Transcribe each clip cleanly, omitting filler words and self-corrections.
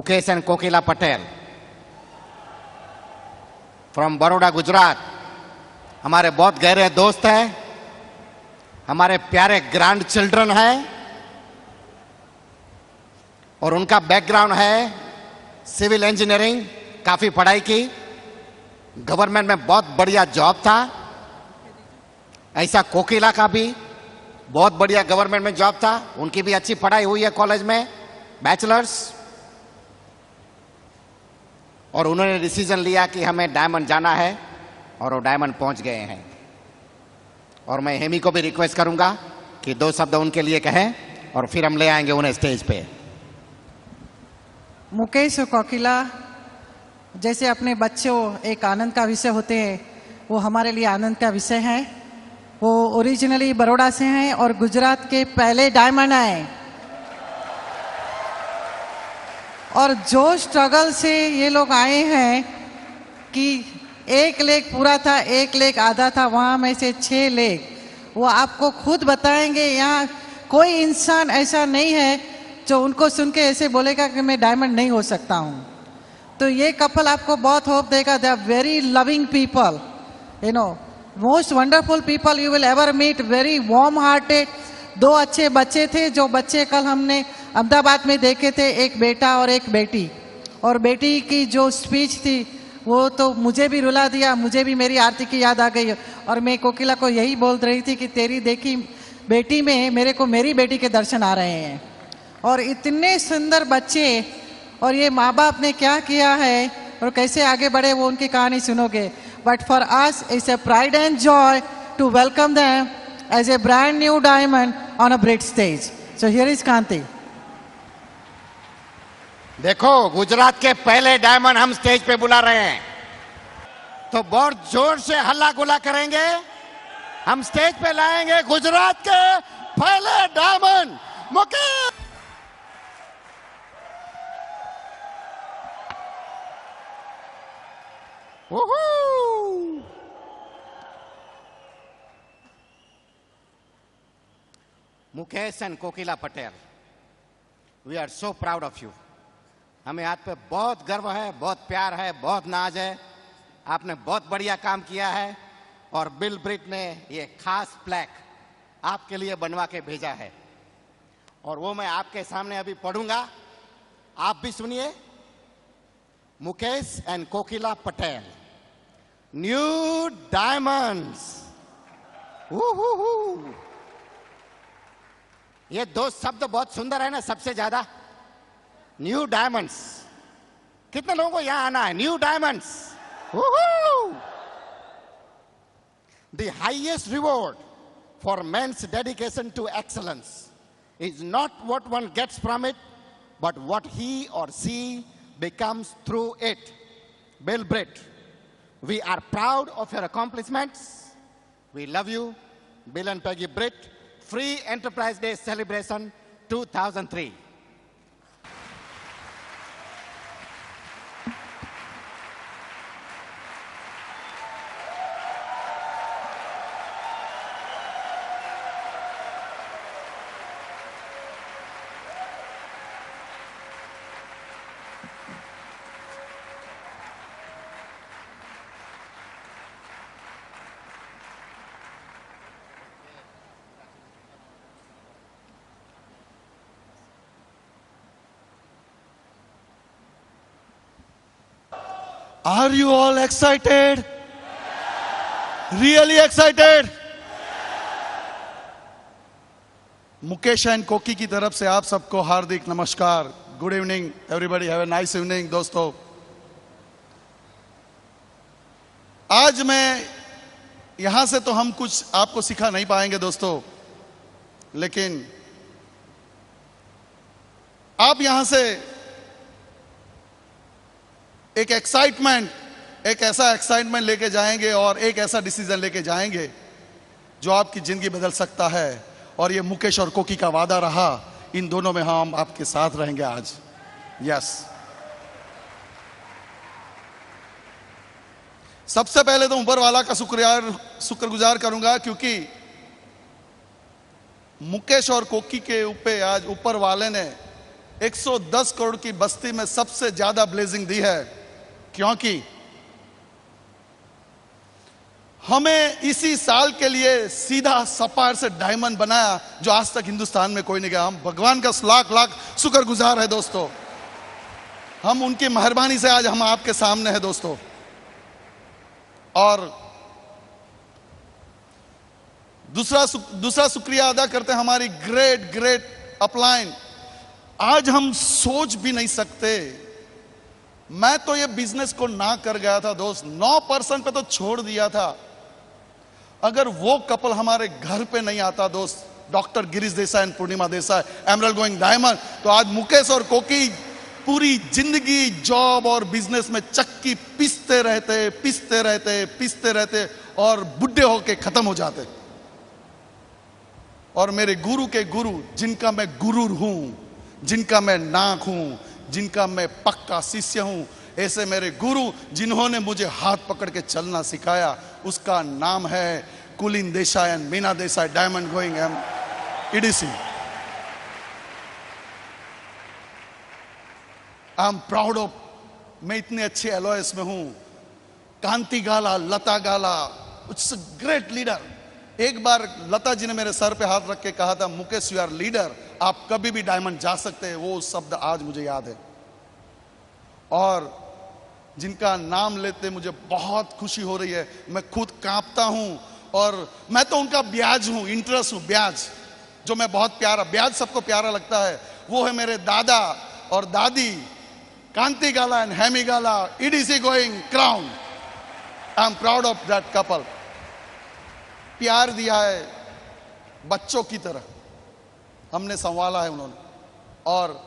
Mukesh and Kokila Patel from Baroda, Gujarat, हमारे बहुत गहरे दोस्त हैं, हमारे प्यारे ग्रैंड चिल्ड्रन हैं और उनका बैकग्राउंड है सिविल इंजीनियरिंग, काफी पढ़ाई की, गवर्नमेंट में बहुत बढ़िया जॉब था। ऐसा कोकिला का भी बहुत बढ़िया गवर्नमेंट में जॉब था, उनकी भी अच्छी पढ़ाई हुई है कॉलेज में, बैचलर्स, और उन्होंने डिसीजन लिया कि हमें डायमंड जाना है और वो डायमंड पहुंच गए हैं। और मैं हेमी को भी रिक्वेस्ट करूंगा कि 2 शब्द उनके लिए कहें और फिर हम ले आएंगे उन्हें स्टेज पे। मुकेश और कोकिला जैसे अपने बच्चों एक आनंद का विषय होते हैं, वो हमारे लिए आनंद का विषय है। वो ओरिजिनली बड़ौदा से हैं और गुजरात के पहले डायमंड हैं, और जो स्ट्रगल से ये लोग आए हैं कि 1 लेग पूरा था, 1 लेग आधा था, वहां में से 6 लेग, वो आपको खुद बताएंगे। यहाँ कोई इंसान ऐसा नहीं है जो उनको सुन के ऐसे बोलेगा कि मैं डायमंड नहीं हो सकता हूँ। तो ये कपल आपको बहुत होप देगा। They are very loving people, you know, most wonderful people you will ever meet, very warm hearted. 2 अच्छे बच्चे थे, जो बच्चे कल हमने अहमदाबाद में देखे थे, एक बेटा और एक बेटी। और बेटी की जो स्पीच थी वो तो मुझे भी रुला दिया, मुझे भी मेरी आरती की याद आ गई। और मैं कोकिला को यही बोल रही थी कि तेरी देखी बेटी में मेरे को मेरी बेटी के दर्शन आ रहे हैं। और इतने सुंदर बच्चे, और ये माँ बाप ने क्या किया है और कैसे आगे बढ़े, वो उनकी कहानी सुनोगे। But for us it's a pride and joy to welcome them as a brand new diamond on a big stage. So here is Kanti. देखो, गुजरात के पहले डायमंड हम स्टेज पे बुला रहे हैं, तो बहुत जोर से हल्ला गुल्ला करेंगे। हम स्टेज पे लाएंगे गुजरात के पहले diamond Mukesh. Mukesh and Kokila Patel, we are so proud of you. हमें आप पे बहुत गर्व है, बहुत प्यार है, बहुत नाज है। आपने बहुत बढ़िया काम किया है और बिल ब्रिट ने ये खास प्लेक आपके लिए बनवा के भेजा है और वो मैं आपके सामने अभी पढ़ूंगा, आप भी सुनिए। Mukesh and Kokila Patel, new diamonds. ये 2 शब्द बहुत सुंदर है ना, सबसे ज्यादा न्यू डायमंड्स। कितने लोगों को यहां आना है? New diamonds. The highest reward for man's dedication to excellence is not what one gets from it, but what he or she becomes through it. Bill Britt, we are proud of your accomplishments. We love you. Bill and Peggy Britt, Free Enterprise Day Celebration 2003. Are you all excited? Really excited? Mukesh and कोकी की तरफ से आप सबको हार्दिक नमस्कार। Good evening everybody, have a nice evening. दोस्तों, आज मैं यहां से तो हम कुछ आपको सिखा नहीं पाएंगे दोस्तों, लेकिन आप यहां से एक एक्साइटमेंट, एक ऐसा एक्साइटमेंट लेके जाएंगे और एक ऐसा डिसीजन लेके जाएंगे जो आपकी जिंदगी बदल सकता है। और ये मुकेश और कोकी का वादा रहा, इन दोनों में हम आपके साथ रहेंगे आज। यस, सबसे पहले तो ऊपर वाला का शुक्रगुजार करूंगा, क्योंकि मुकेश और कोकी के ऊपर आज ऊपर वाले ने 110 करोड़ की बस्ती में सबसे ज्यादा ब्लेसिंग दी है, क्योंकि हमें इसी साल के लिए सीधा सफायर से डायमंड बनाया, जो आज तक हिंदुस्तान में कोई नहीं गया। हम भगवान का लाख लाख शुक्रगुजार है दोस्तों। हम उनकी मेहरबानी से आज हम आपके सामने हैं दोस्तों। और दूसरा शुक्रिया अदा करते हैं हमारी ग्रेट ग्रेट अपलाइन। आज हम सोच भी नहीं सकते, मैं तो ये बिजनेस को ना कर गया था दोस्त, 9% पे तो छोड़ दिया था। अगर वो कपल हमारे घर पे नहीं आता दोस्त, doctor Girish Desai and Purnima Desai, emerald going diamond, तो आज मुकेश और कोकी पूरी जिंदगी जॉब और बिजनेस में चक्की पीसते रहते और बुढ़े होके खत्म हो जाते। और मेरे गुरु के गुरु, जिनका मैं गुरूर हूं, जिनका मैं नाक हूं, जिनका मैं पक्का शिष्य हूं, ऐसे मेरे गुरु जिन्होंने मुझे हाथ पकड़ के चलना सिखाया, उसका नाम है Kulin Desai and Meena Desai, diamond going M EDC. I am proud of, मैं इतने अच्छे एलओएस में हूं। Kanti Gala, Lata Gala, it's a great leader. एक बार लता जी ने मेरे सर पे हाथ रख के कहा था, मुकेश यू आर लीडर, आप कभी भी डायमंड जा सकते हैं। वो शब्द आज मुझे याद है। और जिनका नाम लेते मुझे बहुत खुशी हो रही है, मैं खुद कांपता हूं। और मैं तो उनका ब्याज हूं, इंटरेस्ट हूं, ब्याज, जो मैं बहुत प्यारा, ब्याज सबको प्यारा लगता है। वो है मेरे दादा और दादी, Kanti Gala and Hemi Gala, EDC going crown. I am proud of that couple. प्यार दिया है बच्चों की तरह, हमने संभाला है उन्होंने। और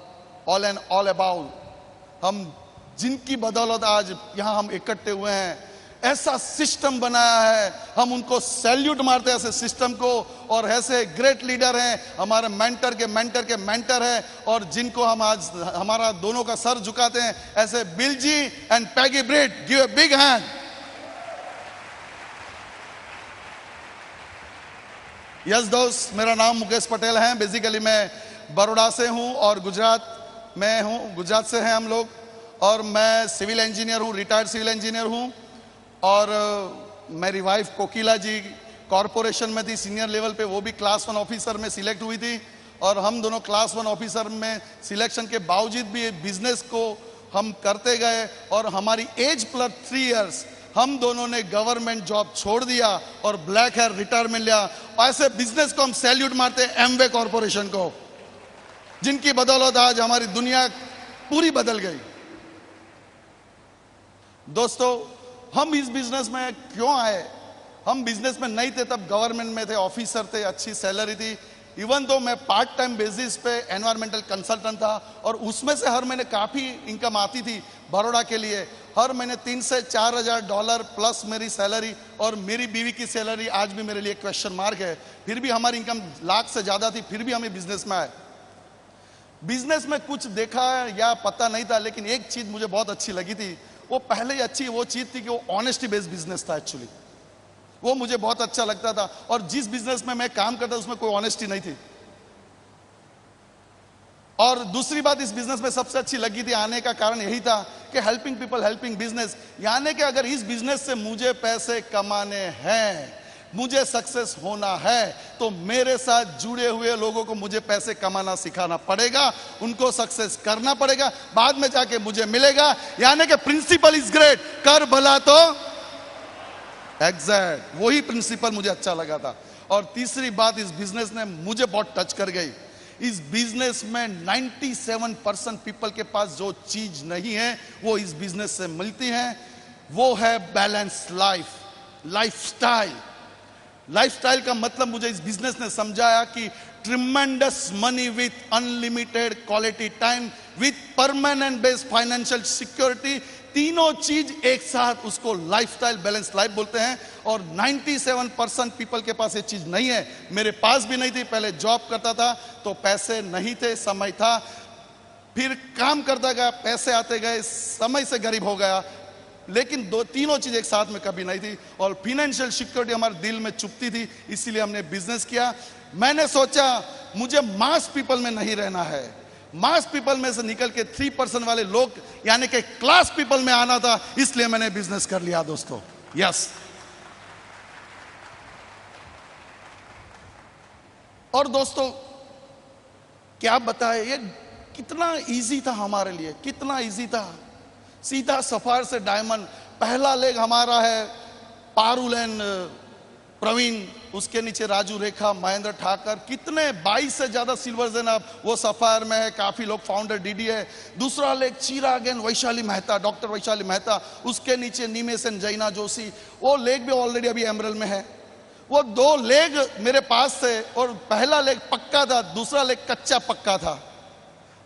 ऑल एंड ऑल अबाउट, हम जिनकी बदौलत आज यहां हम इकट्ठे हुए हैं, ऐसा सिस्टम बनाया है, हम उनको सैल्यूट मारते हैं ऐसे सिस्टम को। और ऐसे ग्रेट लीडर हैं, हमारे मेंटर के मेंटर के मेंटर हैं, और जिनको हम आज हमारा दोनों का सर झुकाते हैं, ऐसे Bill ji and Peggy Britt, give a big hand. Yes दोस्त, मेरा नाम मुकेश पटेल है। बेसिकली मैं बड़ौदा से हूं और गुजरात में हूं, गुजरात से हैं हम लोग। और मैं सिविल इंजीनियर हूं, रिटायर्ड सिविल इंजीनियर हूं। और मेरी वाइफ कोकिला जी कॉरपोरेशन में थी सीनियर लेवल पे, वो भी क्लास 1 ऑफिसर में सिलेक्ट हुई थी। और हम दोनों क्लास 1 ऑफिसर में सिलेक्शन के बावजूद भी बिजनेस को हम करते गए। और हमारी एज प्लस 3 इयर्स, हम दोनों ने गवर्नमेंट जॉब छोड़ दिया और ब्लैक हेयर रिटायरमेंट लिया। ऐसे बिजनेस को हम सैल्यूट मारते हैं एमवे कॉरपोरेशन को, जिनकी बदौलत आज हमारी दुनिया पूरी बदल गई। दोस्तों, हम इस बिजनेस में क्यों आए? हम बिजनेस में नहीं थे तब, गवर्नमेंट में थे, ऑफिसर थे, अच्छी सैलरी थी। इवन तो मैं पार्ट टाइम बेसिस पे एनवायरमेंटल कंसल्टेंट था, और उसमें से हर महीने काफी इनकम आती थी बड़ौदा के लिए। हर महीने 3 से 4 हजार डॉलर प्लस मेरी सैलरी, और मेरी बीवी की सैलरी आज भी मेरे लिए क्वेश्चन मार्क है। फिर भी हमारी इनकम लाख से ज्यादा थी, फिर भी हमें बिजनेस में आए। बिजनेस में कुछ देखा या पता नहीं था, लेकिन एक चीज मुझे बहुत अच्छी लगी थी। वो पहले ही अच्छी वो चीज थी कि वो ऑनेस्टी बेस्ड बिजनेस था। एक्चुअली वो मुझे बहुत अच्छा लगता था, और जिस बिजनेस में मैं काम करता उसमें कोई ऑनेस्टी नहीं थी। और दूसरी बात इस बिजनेस में सबसे अच्छी लगी थी आने का कारण यही था कि हेल्पिंग पीपल, हेल्पिंग बिजनेस। यानी कि अगर इस बिजनेस से मुझे पैसे कमाने हैं, मुझे सक्सेस होना है, तो मेरे साथ जुड़े हुए लोगों को मुझे पैसे कमाना सिखाना पड़ेगा, उनको सक्सेस करना पड़ेगा, बाद में जाके मुझे मिलेगा। यानी कि प्रिंसिपल इज ग्रेट, कर भला तो एग्जैक्ट, वही प्रिंसिपल मुझे अच्छा लगा था। और तीसरी बात, इस बिजनेस ने मुझे बहुत टच कर गई। इस बिजनेस में 97% पीपल के पास जो चीज नहीं है वो इस बिजनेस से मिलती है। वो है बैलेंस लाइफ, लाइफस्टाइल। लाइफस्टाइल का मतलब मुझे इस बिजनेस ने समझाया कि tremendous money with unlimited quality time with permanent based financial security, तीनों चीज एक साथ, उसको लाइफस्टाइल बैलेंस लाइफ बोलते हैं। और 97% पीपल के पास ये चीज नहीं है। मेरे पास भी नहीं थी। पहले जॉब करता था तो पैसे नहीं थे, समय था, फिर काम करता गया, पैसे आते गए, समय से गरीब हो गया। लेकिन तीनों चीज एक साथ में कभी नहीं थी। और फाइनेंशियल सिक्योरिटी हमारे दिल में चुभती थी, इसीलिए हमने बिजनेस किया। मैंने सोचा मुझे मास पीपल में नहीं रहना है, मास पीपल में से निकल के 3% वाले लोग यानी कि क्लास पीपल में आना था, इसलिए मैंने बिजनेस कर लिया दोस्तों। यस। और दोस्तों क्या बताए, ये कितना इजी था हमारे लिए, कितना इजी था। सीधा सफायर से डायमंड, पहला लेग हमारा है पारुल एंड प्रवीण, उसके नीचे राजू रेखा, महेंद्र ठाकर, कितने 22 से ज्यादा सिल्वर जनाब वो सफायर में है, काफी लोग फाउंडर डीडी है। दूसरा leg Chirag and Vaishali Mehta, doctor Vaishali Mehta, उसके नीचे निमेश एंड जैना जोशी, वो लेग भी ऑलरेडी अभी एमरल में है। वो 2 लेग मेरे पास थे और पहला लेग पक्का था, दूसरा लेग कच्चा पक्का था।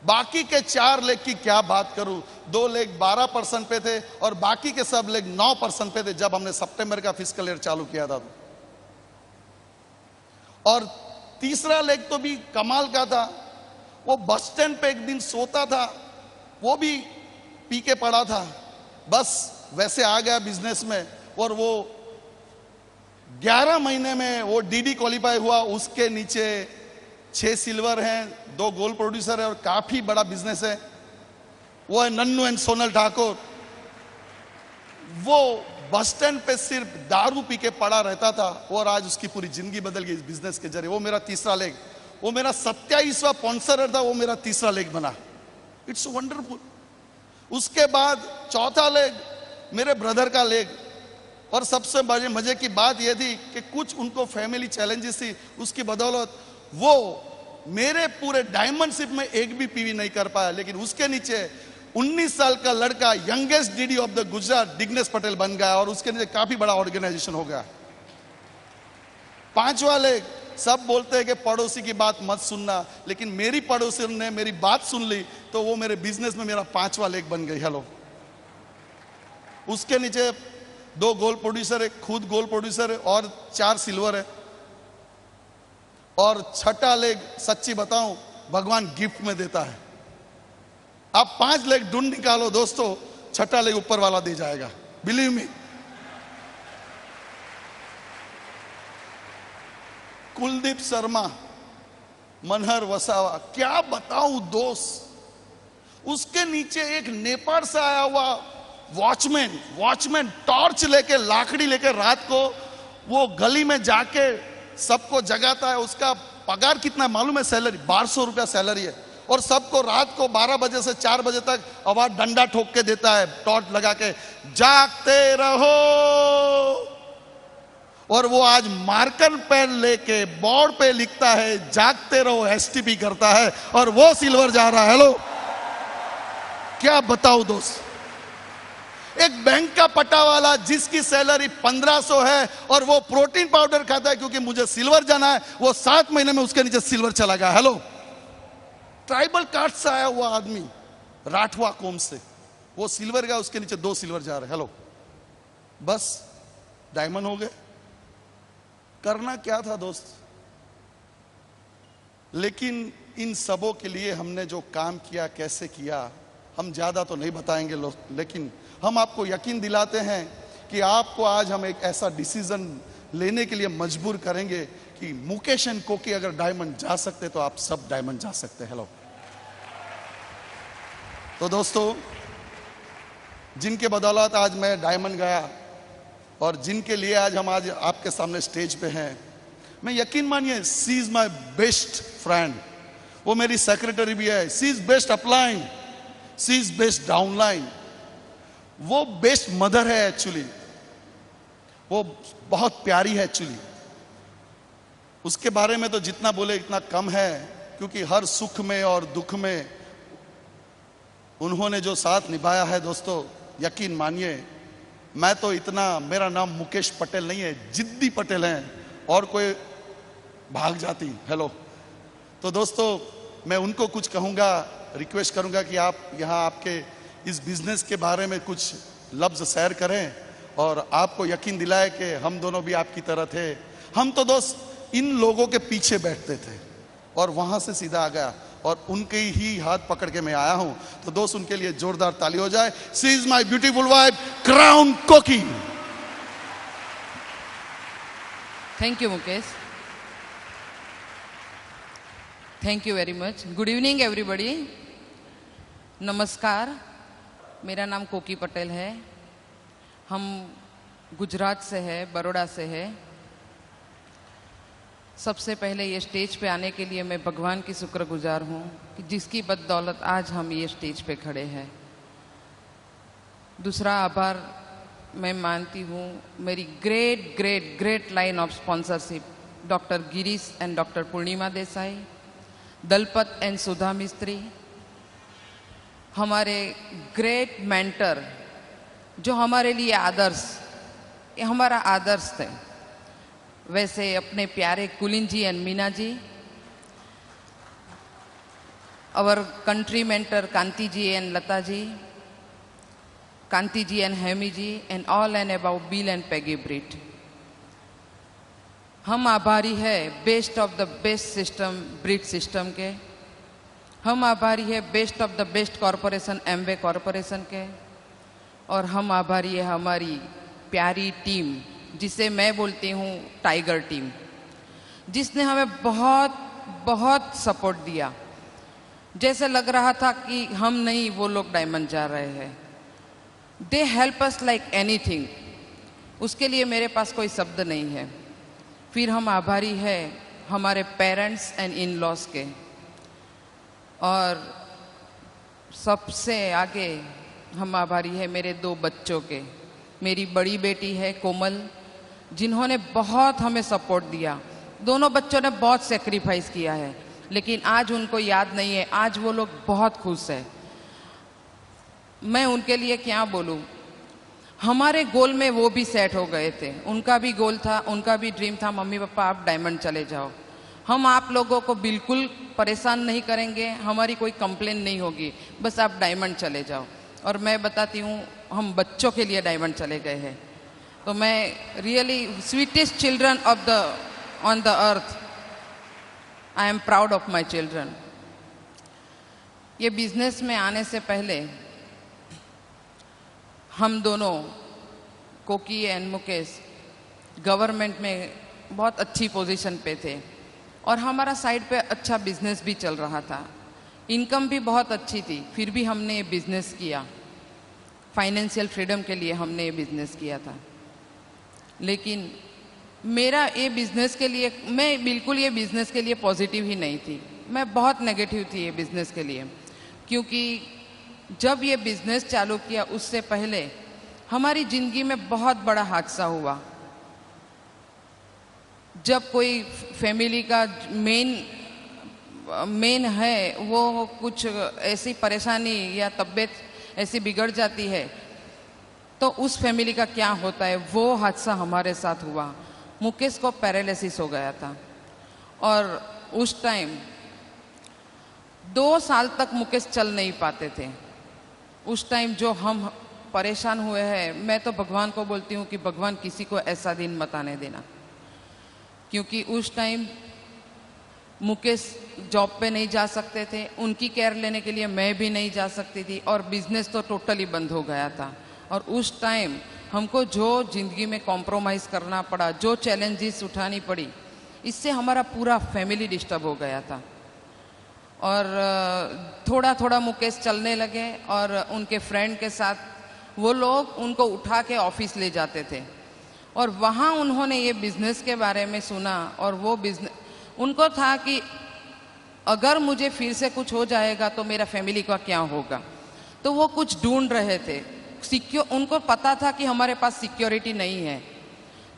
बाकी के 4 लेग की क्या बात करूं, 2 लेग 12% पे थे और बाकी के सब लेग 9% पे थे जब हमने सितंबर का फिस्कल ईयर चालू किया था। और तीसरा लेग तो भी कमाल का था, वो बस स्टैंड पे एक दिन सोता था, वो भी पी के पड़ा था, बस वैसे आ गया बिजनेस में। और वो 11 महीने में वो डीडी क्वालिफाई हुआ, उसके नीचे 6 सिल्वर हैं, 2 गोल्ड प्रोड्यूसर है और काफी बड़ा बिजनेस है। वो है नन्नू एंड सोनल ठाकुर। वो बस स्टैंड पे सिर्फ दारू पी के पड़ा रहता था और आज उसकी पूरी जिंदगी बदल गई इस बिजनेस के जरिए। वो मेरा तीसरा लेग, वो मेरा 27वां स्पॉन्सर था, वो मेरा तीसरा लेग बना। It's wonderful. उसके बाद चौथा लेग मेरे ब्रदर का लेग। और सबसे बड़े मजे की बात यह थी कि कुछ उनको फैमिली चैलेंजेस थी, उसकी बदौलत वो मेरे पूरे डायमंडशिप में एक भी पीवी नहीं कर पाया, लेकिन उसके नीचे 19 साल का लड़का youngest DD of the Gujarat Dignesh Patel बन गया और उसके नीचे काफी बड़ा ऑर्गेनाइजेशन हो गया। 5वां लेग, सब बोलते हैं कि पड़ोसी की बात मत सुनना, लेकिन मेरी पड़ोसी ने मेरी बात सुन ली तो वो मेरे बिजनेस में मेरा 5वां लेग बन गई। हेलो। उसके नीचे 2 गोल्ड प्रोड्यूसर है, खुद गोल्ड प्रोड्यूसर है और 4 सिल्वर है। और 6ठा लेग सच्ची बताऊं भगवान गिफ्ट में देता है। आप 5 लेग ढूंढ निकालो दोस्तों, 6ठा लेग ऊपर वाला दे जाएगा, बिलीव मी। कुलदीप शर्मा, मनहर वसावा, क्या बताऊं दोस्त। उसके नीचे एक नेपाल से आया हुआ वॉचमैन टॉर्च लेके, लाकड़ी लेके रात को वो गली में जाके सबको जगाता है। उसका पगार कितना मालूम है? सैलरी 1200 रुपया सैलरी है और सबको रात को 12 बजे से 4 बजे तक आवाज डंडा ठोक के देता है, टॉर्च लगा के, जागते रहो। और वो आज मार्कर पेन लेके बोर्ड पे लिखता है जागते रहो, एसटीपी करता है और वो सिल्वर जा रहा है। हेलो, क्या बताऊं दोस्त। एक बैंक का पट्टा वाला जिसकी सैलरी 1500 है और वो प्रोटीन पाउडर खाता है क्योंकि मुझे सिल्वर जाना है, वो 7 महीने में उसके नीचे सिल्वर चला गया। हेलो। ट्राइबल कास्ट से आया हुआ आदमी, राठवा कौम से, वो सिल्वर गया, उसके नीचे 2 सिल्वर जा रहे। हेलो, बस डायमंड हो गए। करना क्या था दोस्त। लेकिन इन सबों के लिए हमने जो काम किया, कैसे किया, हम ज्यादा तो नहीं बताएंगे, लेकिन हम आपको यकीन दिलाते हैं कि आपको आज हम एक ऐसा डिसीजन लेने के लिए मजबूर करेंगे कि मुकेश एंड कोकी अगर डायमंड जा सकते तो आप सब डायमंड जा सकते हैं। हेलो। तो दोस्तों, जिनके बदौलत आज मैं डायमंड गया और जिनके लिए आज हम आज आपके सामने स्टेज पे हैं, मैं यकीन मानिए, she is my best friend. वो मेरी सेक्रेटरी भी है। She is best upline, she is best downline, वो बेस्ट मदर है एक्चुअली, वो बहुत प्यारी है एक्चुअली। उसके बारे में तो जितना बोले इतना कम है, क्योंकि हर सुख में और दुख में उन्होंने जो साथ निभाया है दोस्तों, यकीन मानिए, मैं तो इतना, मेरा नाम मुकेश पटेल नहीं है, जिद्दी पटेल है और कोई भाग जाती। हेलो। तो दोस्तों, मैं उनको कुछ कहूंगा, रिक्वेस्ट करूंगा कि आप यहाँ आपके इस बिजनेस के बारे में कुछ लफ्ज शेयर करें और आपको यकीन दिलाए कि हम दोनों भी आपकी तरह थे। हम तो दोस्त इन लोगों के पीछे बैठते थे और वहां से सीधा आ गया और उनके ही हाथ पकड़ के मैं आया हूं। तो दोस्त, उनके लिए जोरदार ताली हो जाए। She is my beautiful wife, crown Koki. Thank you Mukesh. Thank you very much. Good evening everybody. नमस्कार, मेरा नाम कोकी पटेल है। हम गुजरात से है, बड़ौदा से है। सबसे पहले ये स्टेज पे आने के लिए मैं भगवान की शुक्रगुजार हूँ कि जिसकी बदौलत आज हम ये स्टेज पे खड़े हैं। दूसरा आभार मैं मानती हूँ मेरी great great great line of sponsorship doctor Girish and doctor Purnima Desai, Dalpat and Sudha Mistry, हमारे ग्रेट मेंटर जो हमारे लिए आदर्श, ये हमारा आदर्श थे। वैसे अपने प्यारे Kulin ji and Meena ji, our country mentor Kanti ji and Lata ji, Kanti ji and Hemi ji, and all and about Bill and Peggy Britt. हम आभारी है best of the best system Britt system के। हम आभारी है best of the best corporation Amway corporation के। और हम आभारी है हमारी प्यारी टीम, जिसे मैं बोलती हूँ टाइगर टीम, जिसने हमें बहुत बहुत सपोर्ट दिया। जैसे लग रहा था कि हम नहीं, वो लोग डायमंड जा रहे हैं। They help us like anything. उसके लिए मेरे पास कोई शब्द नहीं है। फिर हम आभारी है हमारे पेरेंट्स एंड इन लॉज के। और सबसे आगे हम आभारी है मेरे 2 बच्चों के। मेरी बड़ी बेटी है कोमल, जिन्होंने बहुत हमें सपोर्ट दिया। दोनों बच्चों ने बहुत सेक्रीफाइस किया है, लेकिन आज उनको याद नहीं है। आज वो लोग बहुत खुश है। मैं उनके लिए क्या बोलूं। हमारे गोल में वो भी सेट हो गए थे। उनका भी गोल था, उनका भी ड्रीम था, मम्मी पापा आप डायमंड चले जाओ। हम आप लोगों को बिल्कुल परेशान नहीं करेंगे, हमारी कोई कंप्लेन नहीं होगी, बस आप डायमंड चले जाओ। और मैं बताती हूँ, हम बच्चों के लिए डायमंड चले गए हैं। तो मैं really sweetest children of the on the earth, I am proud of my children. ये बिजनेस में आने से पहले हम दोनों, कोकी एंड मुकेश, गवर्नमेंट में बहुत अच्छी पोजीशन पे थे और हमारा साइड पे अच्छा बिजनेस भी चल रहा था। इनकम भी बहुत अच्छी थी। फिर भी हमने ये बिजनेस किया, फाइनेंशियल फ्रीडम के लिए हमने ये बिजनेस किया था। लेकिन मेरा ये बिजनेस के लिए, मैं बिल्कुल ये बिजनेस के लिए पॉजिटिव ही नहीं थी। मैं बहुत नेगेटिव थी ये बिजनेस के लिए, क्योंकि जब ये बिजनेस चालू किया उससे पहले हमारी ज़िंदगी में बहुत बड़ा हादसा हुआ। जब कोई फैमिली का मेन है वो कुछ ऐसी परेशानी या तबीयत ऐसी बिगड़ जाती है, तो उस फैमिली का क्या होता है, वो हादसा हमारे साथ हुआ। मुकेश को पैरालिसिस हो गया था और उस टाइम 2 साल तक मुकेश चल नहीं पाते थे। उस टाइम जो हम परेशान हुए हैं, मैं तो भगवान को बोलती हूँ कि भगवान किसी को ऐसा दिन मत आने देना, क्योंकि उस टाइम मुकेश जॉब पे नहीं जा सकते थे, उनकी केयर लेने के लिए मैं भी नहीं जा सकती थी और बिजनेस तो टोटली बंद हो गया था। और उस टाइम हमको जो ज़िंदगी में कॉम्प्रोमाइज़ करना पड़ा, जो चैलेंजेस उठानी पड़ी, इससे हमारा पूरा फैमिली डिस्टर्ब हो गया था। और थोड़ा थोड़ा मुकेश चलने लगे और उनके फ्रेंड के साथ वो लोग उनको उठा के ऑफिस ले जाते थे और वहाँ उन्होंने ये बिज़नेस के बारे में सुना। और वो बिज़नेस, उनको था कि अगर मुझे फिर से कुछ हो जाएगा तो मेरा फैमिली का क्या होगा। तो वो कुछ ढूंढ रहे थे, उनको पता था कि हमारे पास सिक्योरिटी नहीं है,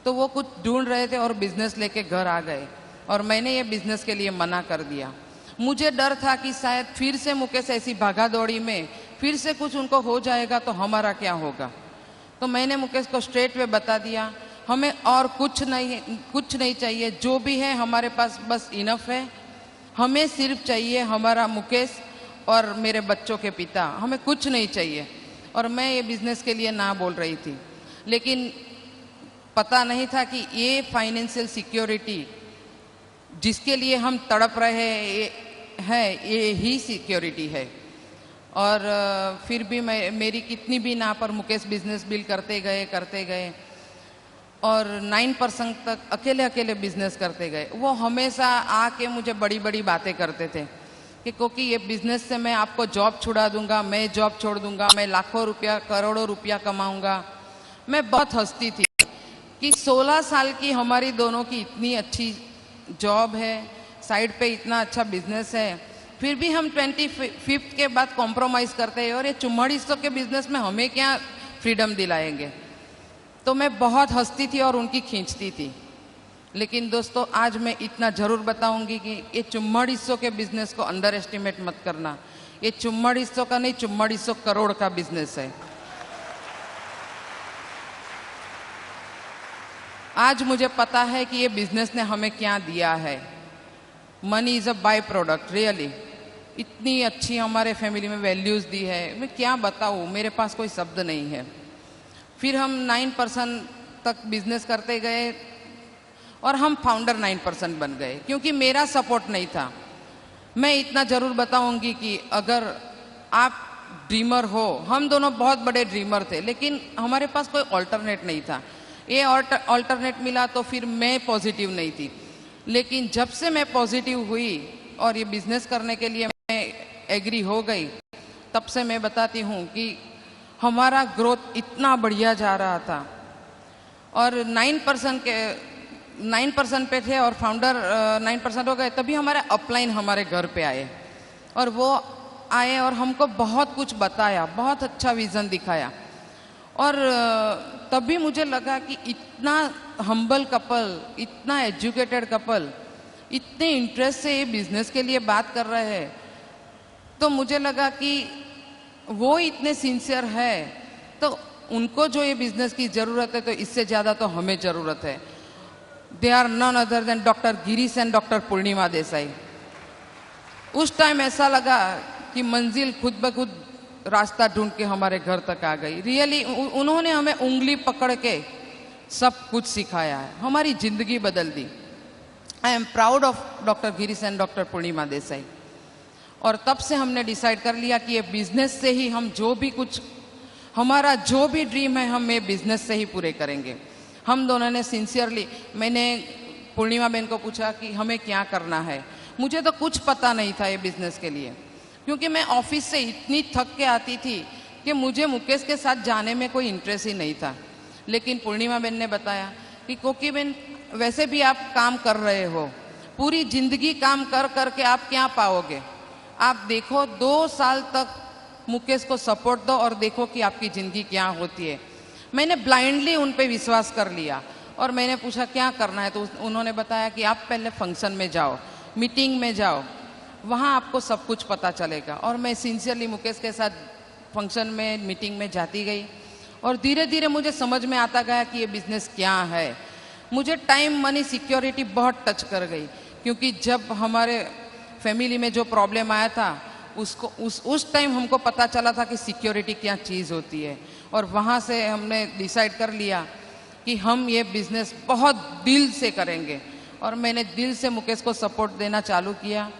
तो वो कुछ ढूंढ रहे थे और बिज़नेस लेके घर आ गए। और मैंने ये बिज़नेस के लिए मना कर दिया। मुझे डर था कि शायद फिर से मुकेश ऐसी भागा दौड़ी में फिर से कुछ उनको हो जाएगा तो हमारा क्या होगा। तो मैंने मुकेश को स्ट्रेट वे बता दिया, हमें और कुछ नहीं चाहिए, जो भी है हमारे पास बस इनफ है। हमें सिर्फ चाहिए हमारा मुकेश और मेरे बच्चों के पिता, हमें कुछ नहीं चाहिए। और मैं ये बिज़नेस के लिए ना बोल रही थी, लेकिन पता नहीं था कि ये फाइनेंशियल सिक्योरिटी जिसके लिए हम तड़प रहे हैं, ये ही सिक्योरिटी है। और फिर भी मेरी कितनी भी ना पर मुकेश बिजनेस बिल्ड करते गए और 9% तक अकेले अकेले बिजनेस करते गए। वो हमेशा आके मुझे बड़ी बड़ी बातें करते थे कि क्योंकि ये बिजनेस से मैं आपको जॉब छुड़ा दूंगा, मैं जॉब छोड़ दूंगा, मैं लाखों रुपया करोड़ों रुपया कमाऊंगा। मैं बहुत हंसती थी कि 16 साल की हमारी दोनों की इतनी अच्छी जॉब है, साइड पे इतना अच्छा बिजनेस है, फिर भी हम 25th के बाद कॉम्प्रोमाइज़ करते हैं और ये 4400 के बिजनेस में हमें क्या फ्रीडम दिलाएंगे। तो मैं बहुत हंसती थी और उनकी खींचती थी। लेकिन दोस्तों आज मैं इतना ज़रूर बताऊंगी कि ये 4400 के बिजनेस को अंडर एस्टिमेट मत करना। ये 4400 का नहीं, 4400 करोड़ का बिजनेस है। आज मुझे पता है कि ये बिजनेस ने हमें क्या दिया है। Money is a by product really. इतनी अच्छी हमारे फैमिली में वैल्यूज़ दी है, मैं क्या बताऊँ, मेरे पास कोई शब्द नहीं है। फिर हम 9% तक बिजनेस करते गए और हम फाउंडर 9% बन गए क्योंकि मेरा सपोर्ट नहीं था। मैं इतना ज़रूर बताऊंगी कि अगर आप ड्रीमर हो, हम दोनों बहुत बड़े ड्रीमर थे लेकिन हमारे पास कोई ऑल्टरनेट नहीं था। ये ऑल्टरनेट मिला तो फिर मैं पॉजिटिव नहीं थी, लेकिन जब से मैं पॉजिटिव हुई और ये बिजनेस करने के लिए मैं एग्री हो गई, तब से मैं बताती हूँ कि हमारा ग्रोथ इतना बढ़िया जा रहा था। और 9% पे थे और फाउंडर 9% हो गए, तभी हमारे अपलाइन हमारे घर पे आए और वो आए और हमको बहुत कुछ बताया, बहुत अच्छा विज़न दिखाया। और तभी मुझे लगा कि इतना हम्बल कपल, इतना एजुकेटेड कपल, इतने इंटरेस्ट से ये बिजनेस के लिए बात कर रहे हैं, तो मुझे लगा कि वो इतने सिंसियर है तो उनको जो ये बिजनेस की ज़रूरत है तो इससे ज़्यादा तो हमें ज़रूरत है। They are none other than doctor Girish and doctor Purnima Desai. उस टाइम ऐसा लगा कि मंजिल खुद ब खुद रास्ता ढूंढ के हमारे घर तक आ गई। रियली उन्होंने हमें उंगली पकड़ के सब कुछ सिखाया है, हमारी ज़िंदगी बदल दी। I am proud of doctor Girish and doctor Purnima Desai. और तब से हमने डिसाइड कर लिया कि ये बिजनेस से ही हम जो भी कुछ, हमारा जो भी ड्रीम है हम ये बिजनेस से ही पूरे करेंगे। हम दोनों ने सिंसियरली, मैंने पूर्णिमा बहन को पूछा कि हमें क्या करना है। मुझे तो कुछ पता नहीं था ये बिजनेस के लिए, क्योंकि मैं ऑफिस से इतनी थक के आती थी कि मुझे मुकेश के साथ जाने में कोई इंटरेस्ट ही नहीं था। लेकिन पूर्णिमा बहन ने बताया कि कोकी बहन वैसे भी आप काम कर रहे हो, पूरी जिंदगी काम कर करके आप क्या पाओगे, आप देखो 2 साल तक मुकेश को सपोर्ट दो और देखो कि आपकी ज़िंदगी क्या होती है। मैंने ब्लाइंडली उन पे विश्वास कर लिया और मैंने पूछा क्या करना है, तो उन्होंने बताया कि आप पहले फंक्शन में जाओ, मीटिंग में जाओ, वहाँ आपको सब कुछ पता चलेगा। और मैं सिंसियरली मुकेश के साथ फंक्शन में, मीटिंग में जाती गई और धीरे धीरे मुझे समझ में आता गया कि ये बिज़नेस क्या है। मुझे टाइम, मनी, सिक्योरिटी बहुत टच कर गई, क्योंकि जब हमारे फैमिली में जो प्रॉब्लम आया था उसको उस टाइम हमको पता चला था कि सिक्योरिटी क्या चीज़ होती है। और वहाँ से हमने डिसाइड कर लिया कि हम ये बिज़नेस बहुत दिल से करेंगे और मैंने दिल से मुकेश को सपोर्ट देना चालू किया।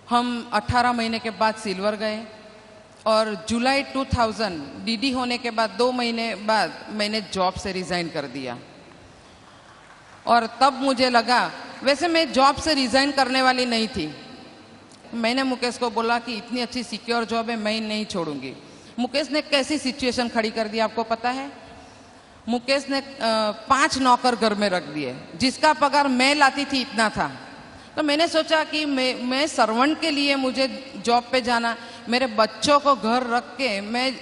हम 18 महीने के बाद सिल्वर गए और जुलाई 2000 डीडी होने के बाद 2 महीने बाद मैंने जॉब से रिज़ाइन कर दिया। और तब मुझे लगा, वैसे मैं जॉब से रिज़ाइन करने वाली नहीं थी। मैंने मुकेश को बोला कि इतनी अच्छी सिक्योर जॉब है, मैं नहीं छोड़ूंगी। मुकेश ने कैसी सिचुएशन खड़ी कर दी आपको पता है? मुकेश ने 5 नौकर घर में रख दिए, जिसका पगार मैं लाती थी इतना था। तो मैंने सोचा कि मैं सर्वेंट के लिए मुझे जॉब पे जाना, मेरे बच्चों को घर रख के मैं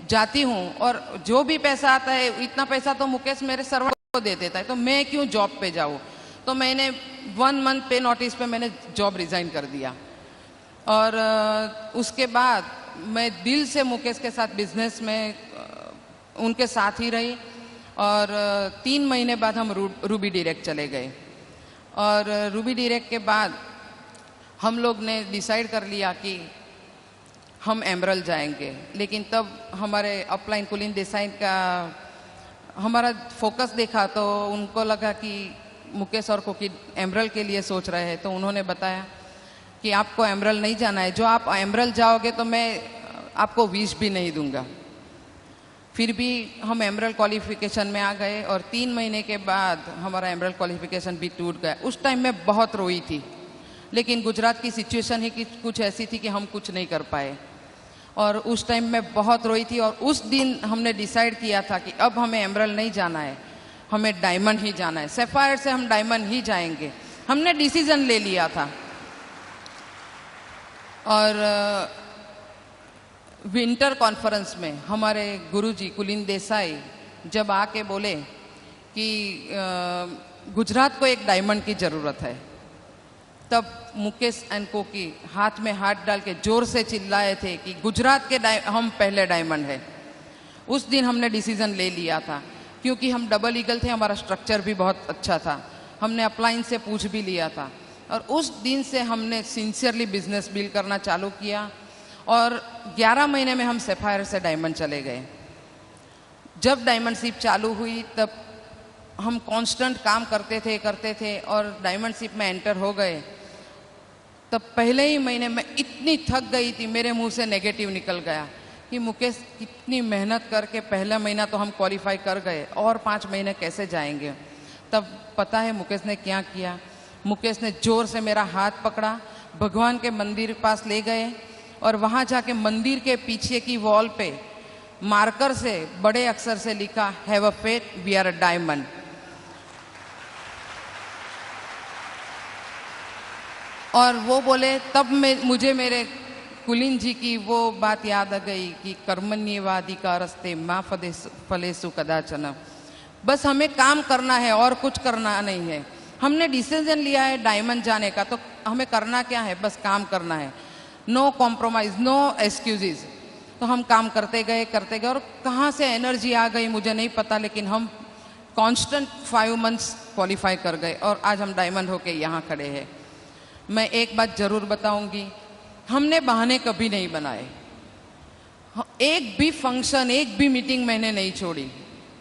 जाती हूँ और जो भी पैसा आता है इतना पैसा तो मुकेश मेरे सर्वेंट को दे देता है, तो मैं क्यों जॉब पे जाऊँ। तो मैंने 1 मंथ पे नोटिस पे मैंने जॉब रिज़ाइन कर दिया। और उसके बाद मैं दिल से मुकेश के साथ बिजनेस में उनके साथ ही रही। और 3 महीने बाद हम रूबी डायरेक्ट चले गए। और रूबी डायरेक्ट के बाद हम लोग ने डिसाइड कर लिया कि हम एमरल्ड जाएंगे। लेकिन तब हमारे अपलाइन कुलीन देसाई का हमारा फोकस देखा तो उनको लगा कि मुकेश और कोकी एमरल्ड के लिए सोच रहे हैं, तो उन्होंने बताया कि आपको एमरल्ड नहीं जाना है, जो आप एमरल्ड जाओगे तो मैं आपको विश भी नहीं दूंगा। फिर भी हम एमरल्ड क्वालिफिकेशन में आ गए और 3 महीने के बाद हमारा एमरल्ड क्वालिफिकेशन भी टूट गया। उस टाइम में बहुत रोई थी, लेकिन गुजरात की सिचुएशन ही कुछ ऐसी थी कि हम कुछ नहीं कर पाए और उस टाइम में बहुत रोई थी। और उस दिन हमने डिसाइड किया था कि अब हमें एमरल्ड नहीं जाना है, हमें डायमंड ही जाना है। सैफायर से हम डायमंड ही जाएंगे, हमने डिसीजन ले लिया था। और विंटर कॉन्फ्रेंस में हमारे गुरुजी कुलीन देसाई जब आके बोले कि गुजरात को एक डायमंड की ज़रूरत है, तब मुकेश एंड को की हाथ में हाथ डाल के जोर से चिल्लाए थे कि गुजरात के हम पहले डायमंड है। उस दिन हमने डिसीजन ले लिया था, क्योंकि हम डबल ईगल थे, हमारा स्ट्रक्चर भी बहुत अच्छा था, हमने अपलाइन से पूछ भी लिया था। और उस दिन से हमने सिंसियरली बिजनेस बिल्ड करना चालू किया और 11 महीने में हम सैफायर से डायमंड चले गए। जब डायमंडशिप चालू हुई तब हम कांस्टेंट काम करते थे और डायमंडशिप में एंटर हो गए। तब पहले ही महीने में इतनी थक गई थी, मेरे मुंह से नेगेटिव निकल गया कि मुकेश कितनी मेहनत करके पहला महीना तो हम क्वालिफाई कर गए और 5 महीने कैसे जाएंगे। तब पता है मुकेश ने क्या किया? मुकेश ने जोर से मेरा हाथ पकड़ा, भगवान के मंदिर पास ले गए और वहाँ जाके मंदिर के पीछे की वॉल पे मार्कर से बड़े अक्षर से लिखा, have a faith, we are a diamond. और वो बोले, तब मुझे मेरे कुलीन जी की वो बात याद आ गई कि कर्मण्येवाधिकारस्ते मा फलेषु कदाचन। बस हमें काम करना है और कुछ करना नहीं है। हमने डिसीजन लिया है डायमंड जाने का, तो हमें करना क्या है? बस काम करना है। No compromise, no excuses. तो हम काम करते गए और कहाँ से एनर्जी आ गई मुझे नहीं पता, लेकिन हम कांस्टेंट 5 मंथ्स क्वालिफाई कर गए और आज हम डायमंड होके यहाँ खड़े हैं। मैं एक बात जरूर बताऊंगी, हमने बहाने कभी नहीं बनाए। एक भी फंक्शन, एक भी मीटिंग मैंने नहीं छोड़ी।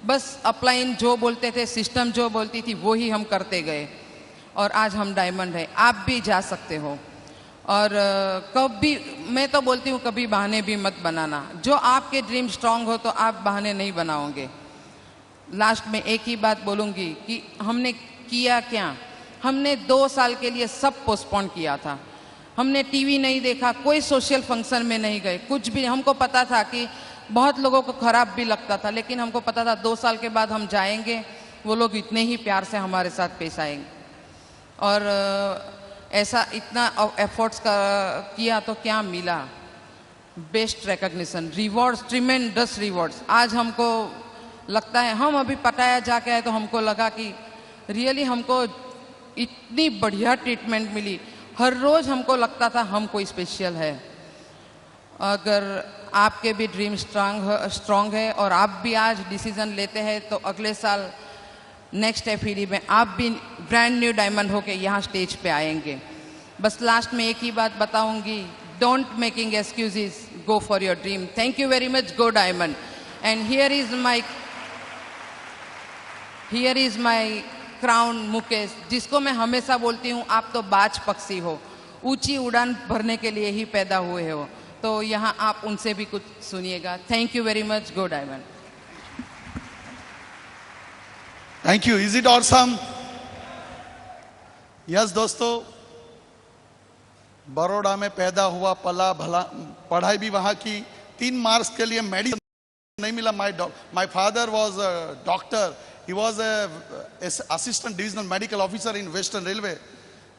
बस अपलाइन जो बोलते थे, सिस्टम जो बोलती थी वो ही हम करते गए और आज हम डायमंड है। आप भी जा सकते हो। और कभी, मैं तो बोलती हूँ कभी बहाने भी मत बनाना। जो आपके ड्रीम स्ट्रांग हो तो आप बहाने नहीं बनाओगे। लास्ट में एक ही बात बोलूँगी कि हमने किया क्या। हमने 2 साल के लिए सब पोस्टपोन किया था। हमने टीवी नहीं देखा, कोई सोशल फंक्शन में नहीं गए, कुछ भी। हमको पता था कि बहुत लोगों को खराब भी लगता था, लेकिन हमको पता था 2 साल के बाद हम जाएंगे, वो लोग इतने ही प्यार से हमारे साथ पेश आएंगे। और ऐसा इतना एफर्ट्स किया तो क्या मिला? Best recognition, rewards, tremendous rewards. आज हमको लगता है, हम अभी पटाया जाके आए तो हमको लगा कि रियली हमको इतनी बढ़िया ट्रीटमेंट मिली। हर रोज हमको लगता था हम कोई स्पेशल है। अगर आपके भी ड्रीम स्ट्रांग है और आप भी आज डिसीजन लेते हैं तो अगले साल नेक्स्ट एफईडी में आप भी ब्रांड न्यू डायमंड होके यहाँ स्टेज पे आएंगे। बस लास्ट में एक ही बात बताऊंगी, don't making excuses, go for your dream. Thank you very much, go diamond. And here is my crown Mukesh, जिसको मैं हमेशा बोलती हूँ आप तो बाज पक्षी हो, ऊंची उड़ान भरने के लिए ही पैदा हुए हो। तो यहाँ आप उनसे भी कुछ सुनिएगा। Thank you very much, go diamond. Thank you. Is it awesome? Yes दोस्तों, बड़ौदा में पैदा हुआ, पला भला, पढ़ाई भी वहां की। 3 मार्क्स के लिए मेडिसिन नहीं मिला। My father was a doctor, he was assistant divisional medical officer in western railway.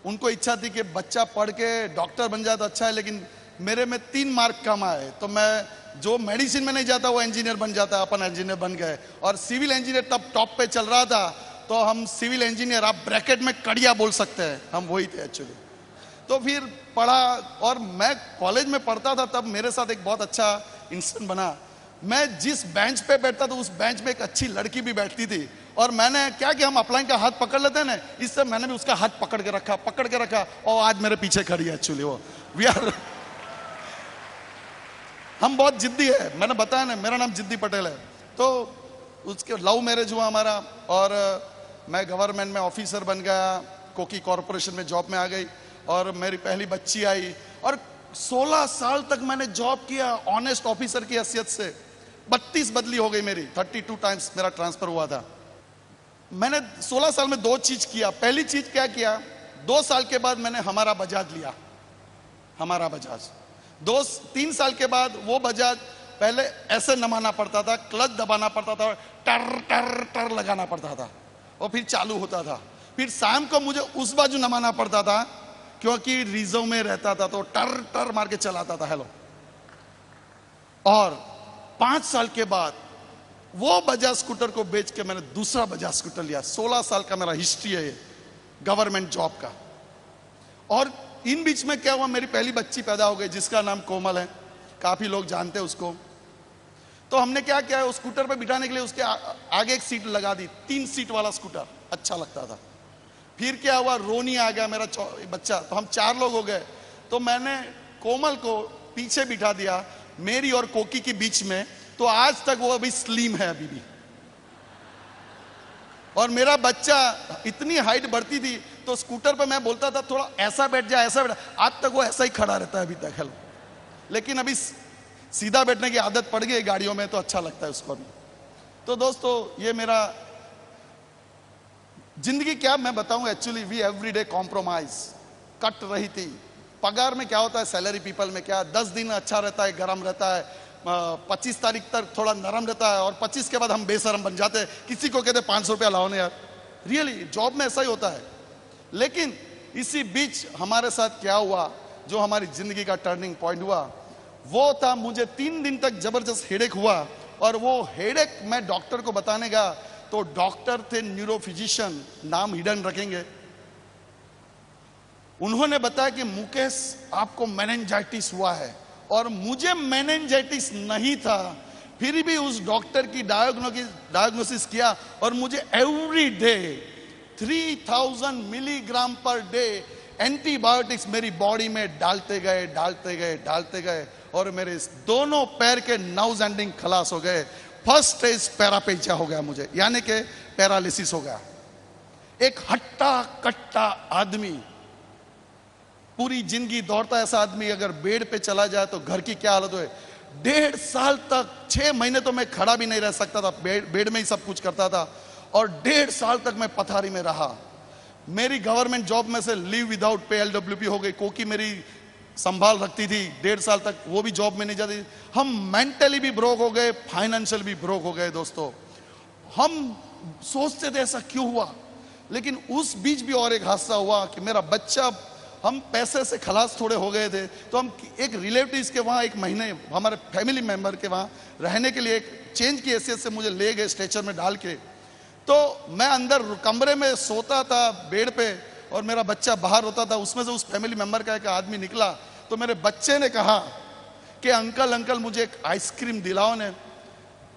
उनको इच्छा थी कि बच्चा पढ़ के डॉक्टर बन जाए तो अच्छा है, लेकिन मेरे में 3 मार्क कम आए तो मैं जो मेडिसिन में नहीं जाता वो इंजीनियर बन जाता। अपन इंजीनियर बन गए और सिविल इंजीनियर तब टॉप पे चल रहा था, तो हम सिविल इंजीनियर, आप ब्रैकेट में कड़िया बोल सकते हैं, हम वही थे एक्चुअली। तो फिर पढ़ा और मैं कॉलेज में पढ़ता था, तब मेरे साथ एक बहुत अच्छा इंसिडेंट बना। मैं जिस बेंच पे बैठता था उस बेंच पे एक अच्छी लड़की भी बैठती थी और मैंने क्या कि हम अपलाइन का हाथ पकड़ लेते हैं ना, इससे मैंने भी उसका हाथ पकड़ के रखा और आज मेरे पीछे खड़ी है एक्चुअली वो। वी आर हम बहुत जिद्दी है, मैंने बताया ना मेरा नाम जिद्दी पटेल है। तो उसके लव मैरिज हुआ हमारा और मैं गवर्नमेंट में ऑफिसर बन गया, कोकी कॉरपोरेशन में जॉब में आ गई और मेरी पहली बच्ची आई और 16 साल तक मैंने जॉब किया ऑनेस्ट ऑफिसर की हैसियत से। 32 बदली हो गई मेरी, 32 टाइम्स मेरा ट्रांसफर हुआ था। मैंने 16 साल में 2 चीज किया। पहली चीज क्या किया, 2 साल के बाद मैंने हमारा बजाज लिया, हमारा बजाज। 2-3 साल के बाद वो बजाज पहले ऐसे नमाना पड़ता था, क्लच दबाना पड़ता था, टर टर टर लगाना पड़ता था और फिर चालू होता था। फिर शाम को मुझे उस बाजू नमाना पड़ता था क्योंकि रिजर्व में रहता था, तो टर टर मार के चलाता था। हेलो। और 5 साल के बाद वो बजाज स्कूटर को बेच के मैंने दूसरा बजाज स्कूटर लिया। 16 साल का मेरा हिस्ट्री है ये गवर्नमेंट जॉब का। और इन बीच में क्या हुआ, मेरी पहली बच्ची पैदा हो गई जिसका नाम कोमल है, काफी लोग जानते हैं उसको। तो हमने क्या किया, उस स्कूटर पे बिठाने के लिए उसके आगे एक सीट लगा दी, 3 सीट वाला स्कूटर, अच्छा लगता था। फिर क्या हुआ, रोनी आ गया मेरा बच्चा, तो हम 4 लोग हो गए। तो मैंने कोमल को पीछे बिठा दिया, मेरी और कोकी के बीच में। तो आज तक वो अभी स्लिम है अभी भी। और मेरा बच्चा इतनी हाइट बढ़ती थी तो स्कूटर पे मैं बोलता था थोड़ा ऐसा बैठ जा, ऐसा बैठ, आज तक वो ऐसा ही खड़ा रहता है अभी तक। हेलो। लेकिन अभी सीधा बैठने की आदत पड़ गई गाड़ियों में, तो अच्छा लगता है उसको भी। तो दोस्तों ये मेरा जिंदगी क्या मैं बताऊं, actually we everyday compromise, cut रही थी। पगार में क्या होता है, सैलरी पीपल में क्या 10 दिन अच्छा रहता है, गर्म रहता है, 25 तारीख तक थोड़ा नरम रहता है, और 25 के बाद हम बेशरम बन जाते हैं। किसी को कहते 500 रुपया लाओ ना यार, रियली जॉब में ऐसा ही होता है। लेकिन इसी बीच हमारे साथ क्या हुआ, जो हमारी जिंदगी का टर्निंग पॉइंट हुआ, वो था मुझे 3 दिन तक जबरदस्त हेडेक हुआ। और वो हेडेक मैं डॉक्टर को बताने गया, तो डॉक्टर थे न्यूरो फिजिशियन, नाम हिडन रखेंगे। उन्होंने बताया कि मुकेश आपको मेनिंजाइटिस हुआ है, और मुझे मेनिंजाइटिस नहीं था। फिर भी उस डॉक्टर की डायग्नोसिस किया, और मुझे every day 3000 milligram per day antibiotics मेरी बॉडी में डालते गए, और मेरे दोनों पैर के नर्व्स एंडिंग खलास हो गए। फर्स्ट स्टेज पैरापेजिया हो गया मुझे, यानी कि पैरालिसिस हो गया। एक हट्टा कट्टा आदमी, पूरी जिंदगी दौड़ता ऐसा आदमी अगर बेड पे चला जाए तो घर की क्या हालत हो। 1.5 साल तक, 6 महीने तो मैं खड़ा भी नहीं रह सकता था, बेड में ही सब कुछ करता था। और 1.5 साल तक मैं पथारी में रहा। मेरी गवर्नमेंट जॉब में से लीव विदाउट पे LWP हो गई, क्योंकि मेरी संभाल रखती थी 1.5 साल तक, वो भी जॉब में नहीं जाती। हम मेंटली भी ब्रोक हो गए, फाइनेंशियल भी ब्रोक हो गए। दोस्तों हम सोचते थे ऐसा क्यों हुआ, लेकिन उस बीच भी और एक हादसा हुआ कि मेरा बच्चा, हम पैसे से खलास थोड़े हो गए थे, तो हम एक रिलेटिव्स के वहाँ 1 महीने हमारे फैमिली मेंबर के वहाँ रहने के लिए एक चेंज की हैसियत से मुझे ले गए स्ट्रेचर में डाल के। तो मैं अंदर कमरे में सोता था बेड पे, और मेरा बच्चा बाहर होता था। उसमें से उस फैमिली मेंबर का एक आदमी निकला, तो मेरे बच्चे ने कहा कि अंकल मुझे एक आइसक्रीम दिलाओ ने।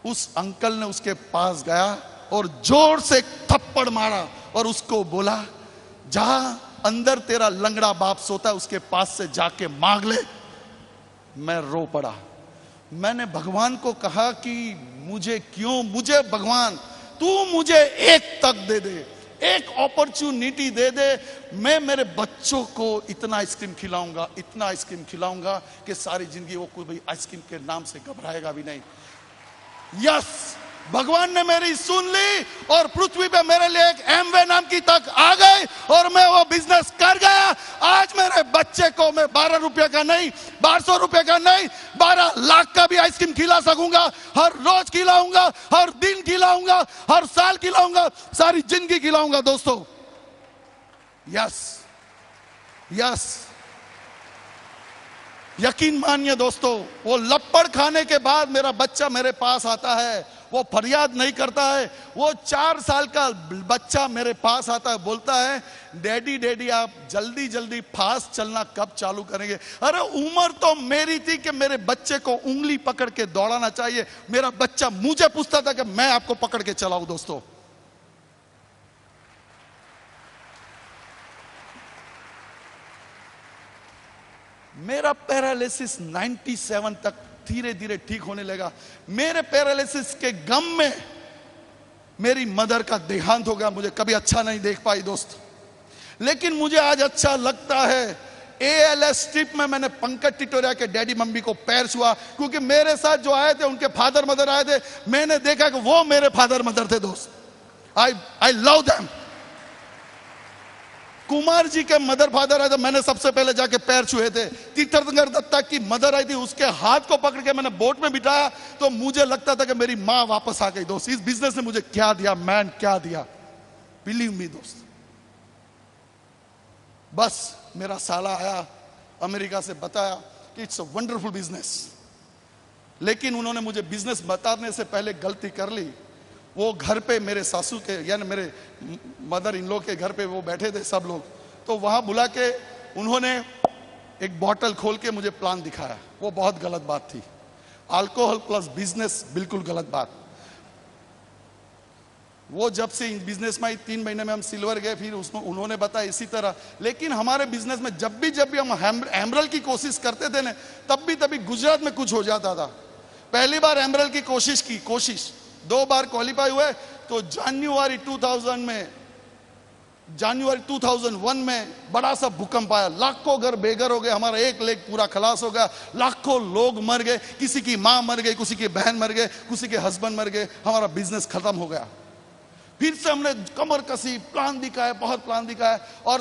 उस अंकल ने उसके पास गया और जोर से थप्पड़ मारा और उसको बोला, जहां अंदर तेरा लंगड़ा बाप सोता है उसके पास से जाके मांग ले। मैं रो पड़ा। मैंने भगवान को कहा कि मुझे भगवान तू मुझे एक तक दे दे, एक अपॉर्चुनिटी दे दे। मैं मेरे बच्चों को इतना आइसक्रीम खिलाऊंगा कि सारी जिंदगी वो कोई आइसक्रीम के नाम से घबराएगा भी नहीं। यस, भगवान ने मेरी सुन ली और पृथ्वी पे मेरे लिए एक एमवे नाम की तक आ गई, और मैं वो बिजनेस कर गया। आज मेरे बच्चे को मैं 12 रुपए का नहीं, 1200 रुपए का नहीं, 12 लाख का भी आइसक्रीम खिला सकूंगा। हर रोज खिलाऊंगा, हर दिन खिलाऊंगा, हर साल खिलाऊंगा, सारी जिंदगी खिलाऊंगा। दोस्तों यस, यकीन मानिए दोस्तों, वो लपड़ खाने के बाद मेरा बच्चा मेरे पास आता है, वो फरियाद नहीं करता है। वो 4 साल का बच्चा मेरे पास आता है, बोलता है, डैडी आप जल्दी फास्ट चलना कब चालू करेंगे। अरे उम्र तो मेरी थी कि मेरे बच्चे को उंगली पकड़ के दौड़ाना चाहिए, मेरा बच्चा मुझे पूछता था कि मैं आपको पकड़ के चलाऊं। दोस्तों मेरा पैरालिसिस 97 तक धीरे धीरे ठीक होने लगा। मेरे पैरालिसिस के गम में मेरी मदर का देहांत हो गया। मुझे कभी अच्छा नहीं देख पाई दोस्त, लेकिन मुझे आज अच्छा लगता है ALS ट्रिप में मैंने पंकज टिटोरिया के डैडी मम्मी को पैर छुआ, क्योंकि मेरे साथ जो आए थे उनके फादर मदर आए थे, मैंने देखा कि वो मेरे फादर मदर थे दोस्त। I love them. Kumar ji के मदर फादर आए थे, मैंने सबसे पहले जाके पैर छुए थे। तीर्थंकर दत्ता की मदर आई थी, उसके हाथ को पकड़ के मैंने बोट में बिठाया तो मुझे लगता था कि मेरी मां वापस आ गई दोस्त। इस बिजनेस ने मुझे क्या दिया, मैन क्या दिया, बिलीव मी दोस्त। बस मेरा साला आया अमेरिका से, बताया कि इट्स अ वंडरफुल बिजनेस, लेकिन उन्होंने मुझे बिजनेस बताने से पहले गलती कर ली। वो घर पे मेरे सासू के यानी मेरे मदर इन लॉ के घर पे वो बैठे थे सब लोग, तो वहां बुला के उन्होंने एक बॉटल खोल के मुझे प्लान दिखाया। वो बहुत गलत बात थी। अल्कोहल प्लस बिजनेस बिल्कुल गलत बात। वो जब से बिजनेस में 3 महीने में हम सिल्वर गए, फिर उसमें उन्होंने बताया इसी तरह। लेकिन हमारे बिजनेस में जब भी हम एमरल्ड की कोशिश करते थे ना, तभी गुजरात में कुछ हो जाता था। पहली बार एमरल्ड की कोशिश 2 बार क्वालिफाई हुए, तो जनवरी 2001 में बड़ा सा भूकंप आया, लाखों घर बेघर हो गए, हमारा एक लेग पूरा खलास हो गया, लाखों लोग मर गए, किसी की मां मर गई, किसी की बहन मर गए, किसी के हस्बैंड मर गए, हमारा बिजनेस खत्म हो गया। फिर से हमने कमर कसी, प्लान दिखाया, बहुत प्लान दिखाया, और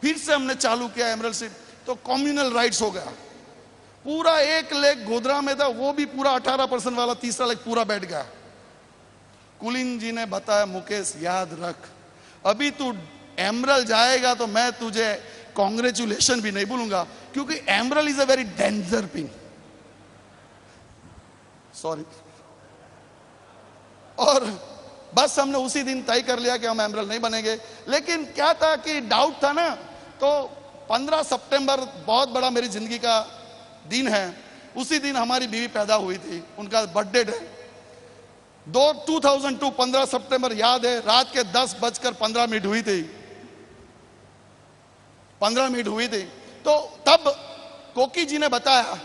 फिर से हमने चालू किया एमरल्ड से। तो कम्युनल राइट्स हो गया। पूरा एक लेग गोधरा में था, वो भी पूरा 18% वाला, तीसरा लेग पूरा बैठ गया। कुलीन जी ने बताया, मुकेश याद रख, अभी तू एमरल्ड जाएगा तो मैं तुझे कॉन्ग्रेचुलेशन भी नहीं बोलूंगा, क्योंकि emerald is a very danger pin. Sorry. और बस हमने उसी दिन तय कर लिया कि हम एमरल्ड नहीं बनेंगे। लेकिन क्या था कि डाउट था ना, तो 15 सितंबर बहुत बड़ा मेरी जिंदगी का दिन है। उसी दिन हमारी बीवी पैदा हुई थी, उनका बर्थडे है। 2002 15 सितंबर याद है, रात के 10:15 हुई थी, 15 मिनट हुई थी। तो तब कोकी जी ने बताया,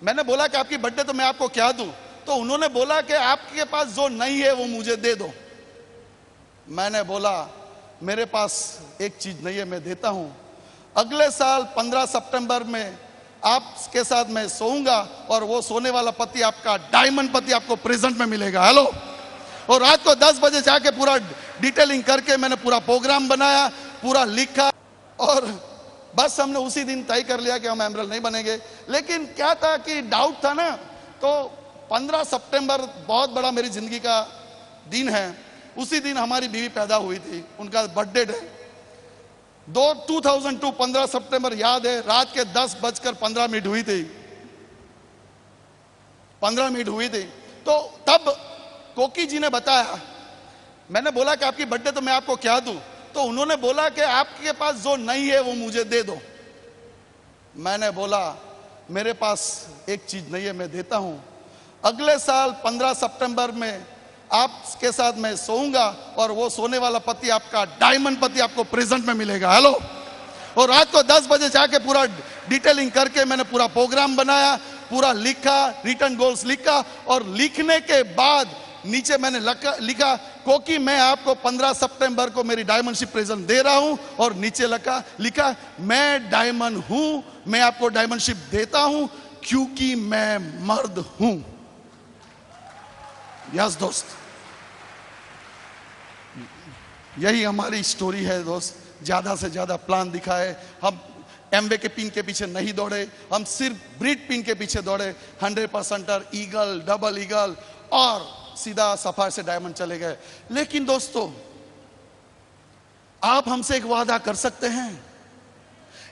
मैंने बोला कि आपकी बर्थडे तो मैं आपको क्या दूं, तो उन्होंने बोला कि आपके पास जो नहीं है वो मुझे दे दो। मैंने बोला मेरे पास एक चीज नहीं है, मैं देता हूं। अगले साल 15 सितंबर में आपके साथ मैं सोऊंगा, और वो सोने वाला पति आपका डायमंड पति आपको प्रेजेंट में मिलेगा। हेलो। और रात को 10 बजे जाके पूरा डिटेलिंग करके मैंने पूरा प्रोग्राम बनाया, पूरा लिखा, और बस हमने उसी दिन तय कर लिया कि हम एमरल्ड नहीं बनेंगे। लेकिन क्या था कि डाउट था ना, तो 15 सितंबर बहुत बड़ा मेरी जिंदगी का दिन है। उसी दिन हमारी बीवी पैदा हुई थी, उनका बर्थडे है। 2002 15 सितंबर याद है, रात के 10:15 हुई थी, 15 मिनट हुई थी। तो तब कोकी जी ने बताया, मैंने बोला कि आपकी बर्थडे तो मैं आपको क्या दूं, तो उन्होंने बोला कि आपके पास जो नहीं है वो मुझे दे दो। मैंने बोला मेरे पास एक चीज नहीं है, मैं देता हूं। अगले साल 15 सितंबर में आपके साथ मैं सोऊंगा, और वो सोने वाला पति आपका डायमंड पति आपको प्रेजेंट में मिलेगा। हेलो। और रात को 10 बजे जाके पूरा डिटेलिंग करके मैंने पूरा प्रोग्राम बनाया, पूरा लिखा, रिटर्न गोल्स लिखा, और लिखने के बाद नीचे मैंने लिखा क्योंकि मैं आपको 15 सितंबर को मेरी डायमंडशिप प्रेजेंट दे रहा हूं, और नीचे लिखा मैं डायमंड हूं, मैं आपको डायमंडशिप देता हूं क्योंकि मैं मर्द हूं। यस दोस्त, यही हमारी स्टोरी है दोस्त। ज्यादा से ज्यादा प्लान दिखाए, हम एमवे के पिन के पीछे नहीं दौड़े, हम सिर्फ ब्रिड पिन के पीछे दौड़े। 100% ईगल, डबल ईगल, और सीधा सफार से डायमंड चले गए। लेकिन दोस्तों, आप हमसे एक वादा कर सकते हैं,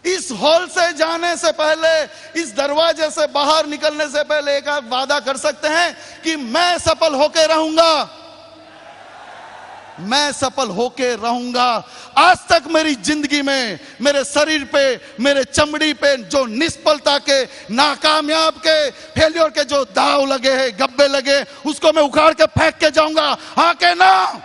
इस हॉल से जाने से पहले, इस दरवाजे से बाहर निकलने से पहले एक आप वादा कर सकते हैं कि मैं सफल होके रहूंगा, मैं सफल होके रहूंगा। आज तक मेरी जिंदगी में मेरे शरीर पे, मेरे चमड़ी पे जो निष्फलता के, नाकामयाब के, फेलियर के जो दाव लगे हैं, गब्बे लगे, उसको मैं उखाड़ के फेंक के जाऊंगा। हाँ के ना?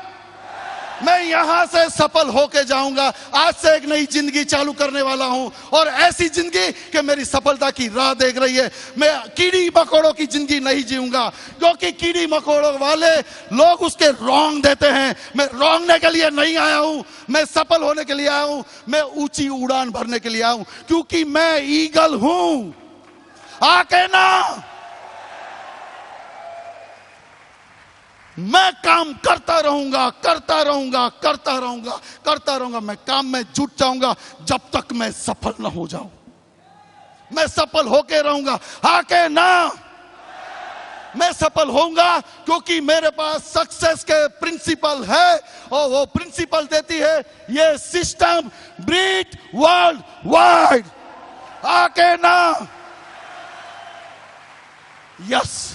मैं यहां से सफल होके जाऊंगा। आज से एक नई जिंदगी चालू करने वाला हूं और ऐसी जिंदगी कि मेरी सफलता की राह देख रही है। मैं कीड़ी मकोड़ों की जिंदगी नहीं जीऊंगा, क्योंकि कीड़ी मकोड़ों वाले लोग उसके रॉन्ग देते हैं। मैं रॉन्गने के लिए नहीं आया हूं, मैं सफल होने के लिए आया हूं। मैं ऊंची उड़ान भरने के लिए आया हूं, क्योंकि मैं ईगल हूं। आके ना मैं काम करता रहूंगा, करता रहूंगा, करता रहूंगा, करता रहूंगा। मैं काम में जुट जाऊंगा जब तक मैं सफल ना हो जाऊं। मैं सफल होके रहूंगा। आके ना मैं सफल होऊंगा, क्योंकि मेरे पास सक्सेस के प्रिंसिपल है और वो प्रिंसिपल देती है ये सिस्टम ब्रीड वर्ल्ड वाइड। आके ना यस,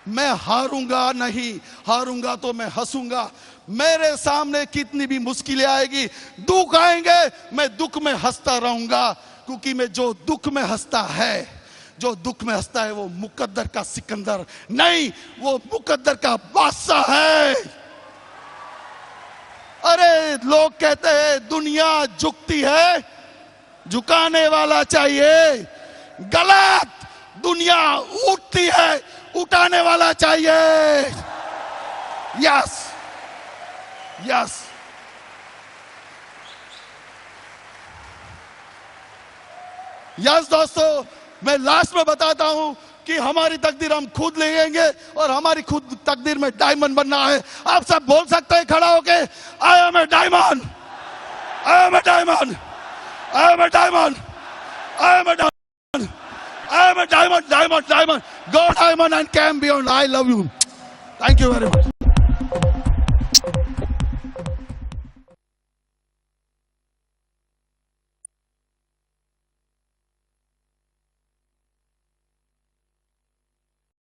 मैं हारूंगा नहीं, हारूंगा तो मैं हंसूंगा। मेरे सामने कितनी भी मुश्किलें आएगी, दुख आएंगे, मैं दुख में हंसता रहूंगा, क्योंकि मैं जो दुख में हंसता है, जो दुख में हंसता है वो मुकद्दर का सिकंदर नहीं, वो मुकद्दर का बादशाह है। अरे लोग कहते हैं दुनिया झुकती है, झुकाने वाला चाहिए। गलत, दुनिया उठती है, उठाने वाला चाहिए। यस यस, यस दोस्तों, मैं लास्ट में बताता हूं कि हमारी तकदीर हम खुद लेंगे और हमारी खुद तकदीर में डायमंड बनना है। आप सब बोल सकते हैं खड़ा होके, I am a diamond, I am a diamond, I am a diamond, I am a diamond, I am a diamond, diamond, diamond. Go diamond and camp beyond. I love you. Thank you very much.